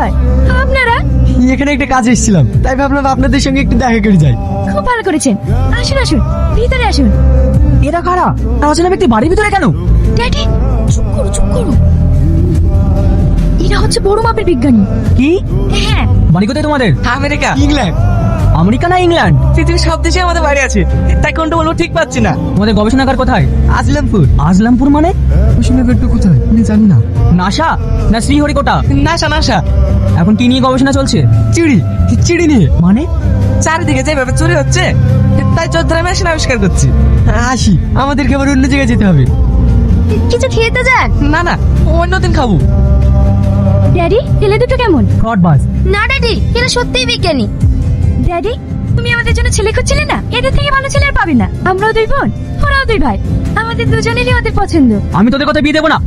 ব্যাপার আপনারা? এখানে একটা কাজে এসেছিলাম, তাই ভাবলাম আপনাদের সঙ্গে একটু দেখা করে যাই। খুব ভালো করেছেন। আসুন আসুন, ভিতরে আসুন। এরা কারা? অচেনা ব্যক্তি বাড়ির ভিতরে কেন? ড্যাডি চুপ করো, চুপ করো। এরা হচ্ছে বড় মাপের বিজ্ঞানী। কি? হ্যাঁ। বাড়ি কোথায় তোমাদের? America, England. আমেরিকা না ইংল্যান্ড? পৃথিবীর সব দেশে আমাদের বাড়ি আছে, তাই কোনটা বলবো ঠিক পাচ্ছি না। তোমাদের গবেষণাগার কোথায়? আসলামপুর। আজলামপুর মানে? কুশিনগরটা কোথায় আমি জানি না। নাসা না শ্রীহরিকোটা? NASA NASA. এখন কি নিয়ে গবেষণা চলছে? চিড়ি, চিড়ি নিয়ে। মানে? চারিদিকে যেভাবে চুরি হচ্ছে, তাই চোদ্দরা মেশিন আবিষ্কার করছি। আসি, আমাদেরকে আবার অন্য জায়গায় যেতে হবে। কিছু খেয়ে তো যান। না না, অন্যদিন খাবো। ড্যাডি ছেলে দুটো কেমন? ফ্রড বাস। না ড্যাডি, এরা সত্যিই বিজ্ঞানী। ড্যাডি তুমি আমাদের জন্য ছেলে খুঁজছিলে না? এদের থেকে ভালো ছেলে আর পাবে না। আমরাও দুই বোন, ওরাও দুই ভাই, আমাদের দুজনেরই ওদের পছন্দ। আমি তোদের কথা বিয়ে দেবো না।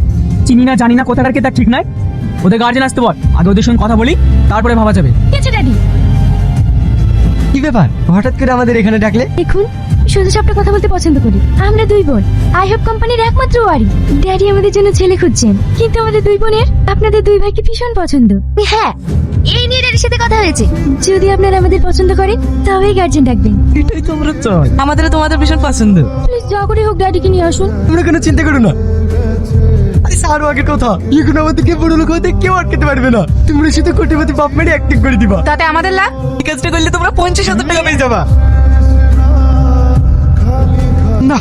চিনি না জানি না কোথাকার কে, তার ঠিক নাই। ওদের গার্জেন আসতে বল, আগে ওদের সঙ্গে কথা বলি, তারপরে ভাবা যাবে। ঠিক আছে ড্যাডি। কি ব্যাপার, হঠাৎ করে আমাদের এখানে ডাকলে? দেখুন, শুধু সবটা কথা বলতে পছন্দ করি। আমরা দুই বোন, আই হোপ কোম্পানির একমাত্র ওয়ারি। ড্যাডি আমাদের জন্য ছেলে খুঁজছেন, কিন্তু আমাদের দুই বোনের আপনাদের দুই ভাইকে ভীষণ পছন্দ। হ্যাঁ, এই নিয়ে ড্যাডির সাথে কথা হয়েছে। যদি আপনারা আমাদের পছন্দ করেন, তবেই গার্জেন ডাকবেন। এটাই তো আমরা চাই। আমাদের তোমাদের ভীষণ পছন্দ। প্লিজ যা করে হোক ড্যাডিকে নিয়ে আসুন। তোমরা কোনো চিন্তা করো না। আরে সারো আগের কথা, এখন আমাদেরকে বড় লোক হতে কেউ আটকাতে পারবে না। তোমরা শুধু কোটিপতি বাপ মেরে অ্যাক্টিং করে দিবা। তাতে আমাদের লাভ। এই কাজটা করলে তোমরা 50,000 টাকা পেয়ে যাবা। না,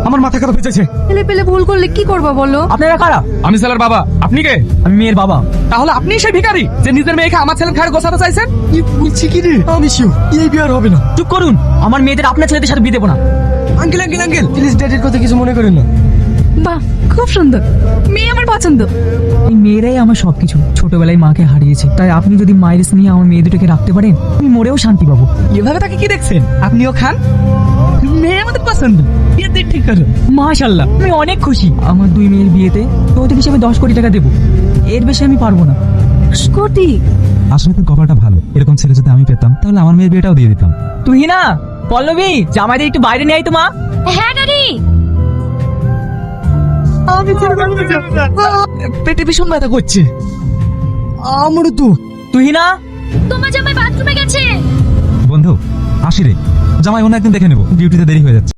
আমার মাথা খারাপ হয়ে যাচ্ছে। ছেলে পেলে ভুল করলে কি করবো বলো? আপনারা কারা? আমি ছেলের বাবা, আপনি কে? আমি মেয়ের বাবা। তাহলে আপনি সেই ভিখারি যে নিজের মেয়েকে আমার ছেলের ঘাড়ে গোছাতে চাইছেন? কি বলছি কি রে? আমি শিও, এই বিয়ার হবে না। চুপ করুন, আমার মেয়েদের আপনার ছেলেদের সাথে বিয়ে দেবো না। আঙ্কেল আঙ্কেল আঙ্কেল, প্লিজ ড্যাডির কথা কিছু মনে করেন না। বাহ, খুব সুন্দর মেয়ে, আমার পছন্দ। এই মেয়েরাই আমার সবকিছু। ছোটবেলায় মাকে হারিয়েছে, তাই আপনি যদি মায়ের স্নেহে আমার মেয়ে দুটোকে রাখতে পারেন, আমি মরেও শান্তি পাবো। এভাবে তাকে কি দেখছেন? আপনিও খান। মেয়ে আমাদের পছন্দ, বিয়ে দিয়ে ঠিক করো। মাশাআল্লাহ, আমি অনেক খুশি। আমার দুই মেয়ের বিয়েতে যৌতুক হিসেবে 10 কোটি টাকা দেবো, এর বেশি আমি পারবো না। স্কটি, আসলে তোর কপালটা ভালো, এরকম ছেলে যদি আমি পেতাম তাহলে আমার মেয়ের বিয়েটাও দিয়ে দিতাম। তুই না পল্লবী, জামাইদের একটু বাইরে নিয়ে আয় তো মা। হ্যাঁ ড্যাডি। পেটে ভীষণ ব্যথা করছে। আমারও তো। তুই না তোমার জামাই বাথরুমে গেছে। বন্ধু আসি রে, জামাই অন্য একদিন দেখে নেবো, ডিউটিতে দেরি হয়ে যাচ্ছে।